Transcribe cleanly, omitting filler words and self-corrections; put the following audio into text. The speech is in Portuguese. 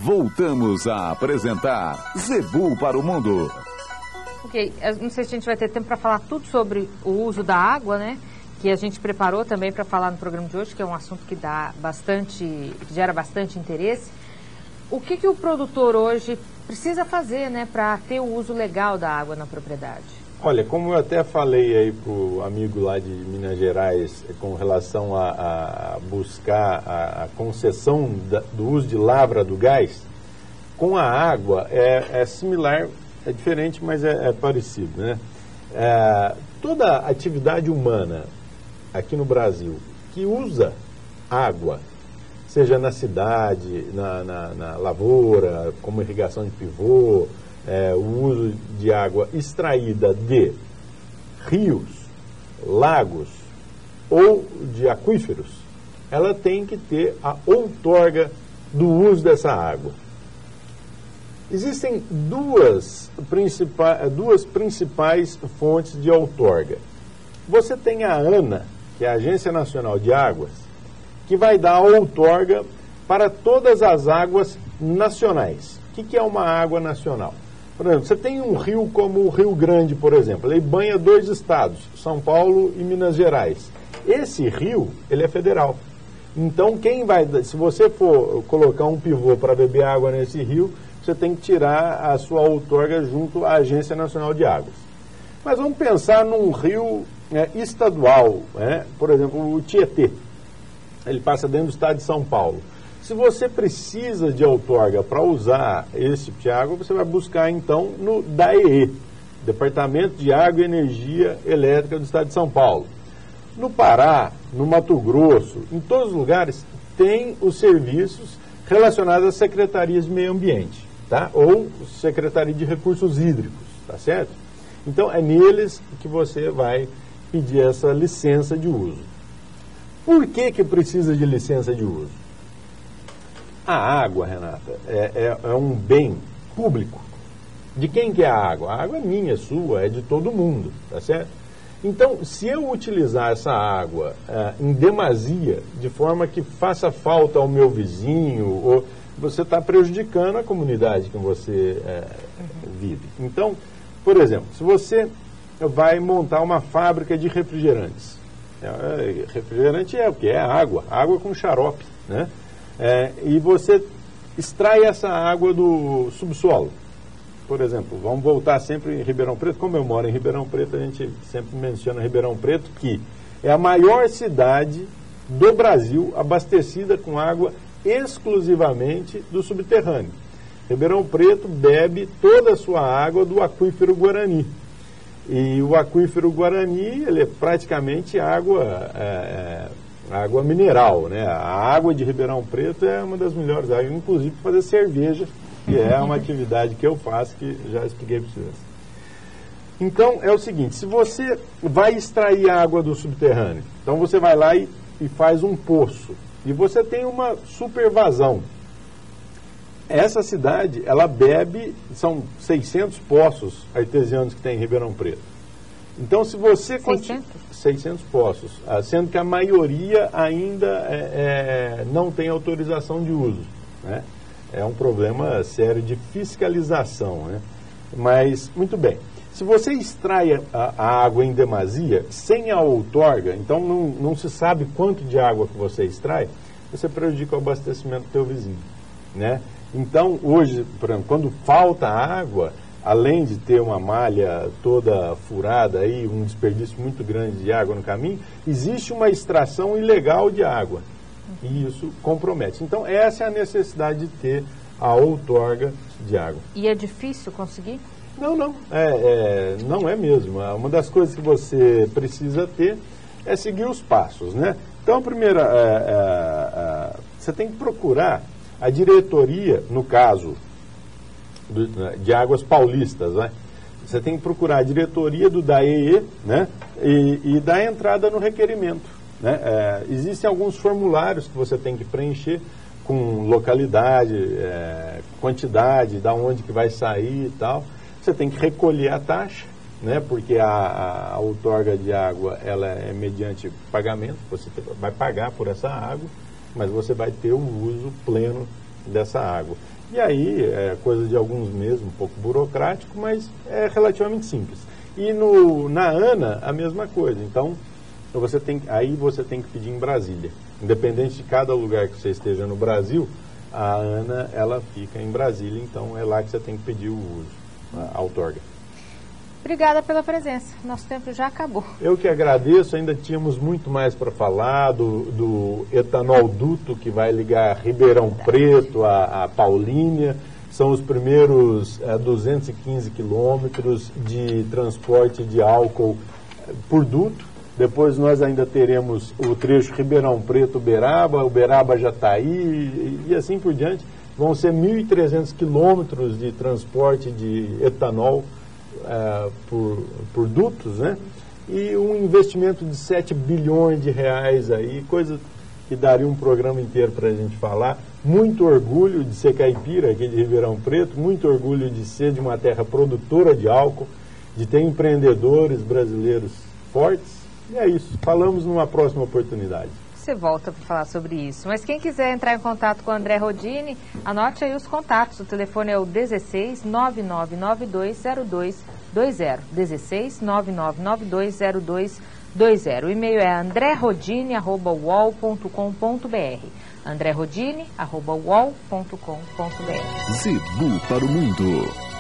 voltamos a apresentar Zebu para o Mundo. Ok, não sei se a gente vai ter tempo para falar tudo sobre o uso da água, né? Que a gente preparou também para falar no programa de hoje, que é um assunto que gera bastante interesse. O que o produtor hoje precisa fazer, né, para ter o uso legal da água na propriedade? Olha, como eu até falei aí para o amigo lá de Minas Gerais com relação a buscar a concessão do uso de lavra do gás, com a água é similar, é diferente, mas é parecido, né? Toda atividade humana aqui no Brasil que usa água, seja na cidade, na lavoura, como irrigação de pivô, o uso de água extraída de rios, lagos ou de aquíferos, ela tem que ter a outorga do uso dessa água. Existem duas principais fontes de outorga. Você tem a ANA, que é a Agência Nacional de Águas, que vai dar a outorga para todas as águas nacionais. O que é uma água nacional? Por exemplo, você tem um rio como o Rio Grande, por exemplo, ele banha 2 estados, São Paulo e Minas Gerais. Esse rio, ele é federal. Então, se você for colocar um pivô para beber água nesse rio, você tem que tirar a sua outorga junto à Agência Nacional de Águas. Mas vamos pensar num rio estadual, por exemplo, o Tietê. Ele passa dentro do estado de São Paulo. Se você precisa de outorga para usar esse tipo de água, você vai buscar então no DAEE, Departamento de Água e Energia Elétrica do estado de São Paulo. No Pará, no Mato Grosso, em todos os lugares, tem os serviços relacionados às secretarias de meio ambiente, tá? Ou Secretaria de Recursos Hídricos, tá certo? Então é neles que você vai pedir essa licença de uso. Por que precisa de licença de uso? A água, Renata, é um bem público. De quem que é a água? A água é minha, sua, é de todo mundo, tá certo? Então, se eu utilizar essa água em demasia, de forma que faça falta ao meu vizinho, você está prejudicando a comunidade que você vive. Então, por exemplo, se você vai montar uma fábrica de refrigerantes, refrigerante é o quê? É água com xarope, né? E você extrai essa água do subsolo. Por exemplo, vamos voltar sempre em Ribeirão Preto. Como eu moro em Ribeirão Preto, a gente sempre menciona Ribeirão Preto, que é a maior cidade do Brasil abastecida com água exclusivamente do subterrâneo. Ribeirão Preto bebe toda a sua água do aquífero Guarani. E o aquífero Guarani, ele é praticamente água mineral, né? A água de Ribeirão Preto é uma das melhores águas, inclusive para fazer cerveja, que é uma atividade que eu faço, que já expliquei para vocês. Então, é o seguinte, se você vai extrair água do subterrâneo, então você vai lá e faz um poço, e você tem uma supervasão. Essa cidade, ela bebe, são 600 poços artesianos que tem em Ribeirão Preto. Então, se você... 600 poços, sendo que a maioria ainda não tem autorização de uso, né? É um problema sério de fiscalização, né? Mas, muito bem, se você extrai a água em demasia, sem a outorga, então não se sabe quanto de água que você extrai, você prejudica o abastecimento do teu vizinho, né? Então, hoje, por exemplo, quando falta água, além de ter uma malha toda furada, aí, um desperdício muito grande de água no caminho, existe uma extração ilegal de água. E isso compromete. Então, essa é a necessidade de ter a outorga de água. E é difícil conseguir? Não. Não é mesmo. Uma das coisas que você precisa ter é seguir os passos, né? Então, primeiro, você tem que procurar a diretoria, no caso de Águas Paulistas, né? Você tem que procurar a diretoria do DAEE, né? E dar entrada no requerimento, né? Existem alguns formulários que você tem que preencher com localidade, quantidade, da onde que vai sair e tal. Você tem que recolher a taxa, né? Porque a outorga de água, ela é mediante pagamento, você vai pagar por essa água, mas você vai ter o uso pleno dessa água. E aí é coisa de alguns meses, um pouco burocrático, mas é relativamente simples. E na ANA, a mesma coisa. Então, você tem que pedir em Brasília. Independente de cada lugar que você esteja no Brasil, a ANA, ela fica em Brasília, então é lá que você tem que pedir o uso, a outorga. Obrigada pela presença. Nosso tempo já acabou. Eu que agradeço, ainda tínhamos muito mais para falar do etanol duto que vai ligar Ribeirão Preto a Paulínia. São os primeiros 215 quilômetros de transporte de álcool por duto. Depois nós ainda teremos o trecho Ribeirão Preto-Uberaba, Uberaba-Jataí e assim por diante. Vão ser 1.300 quilômetros de transporte de etanol por dutos, né? E um investimento de 7 bilhões de reais aí, coisa que daria um programa inteiro para a gente falar. Muito orgulho de ser caipira aqui de Ribeirão Preto, muito orgulho de ser de uma terra produtora de álcool, de ter empreendedores brasileiros fortes. E é isso, falamos numa próxima oportunidade. Você volta para falar sobre isso. Mas quem quiser entrar em contato com o André Rodini, anote aí os contatos. O telefone é o 16 99920220. 16 99920220. O e-mail é andrerodini@uol.com.br. andrerodini@uol.com.br. Zebu para o mundo.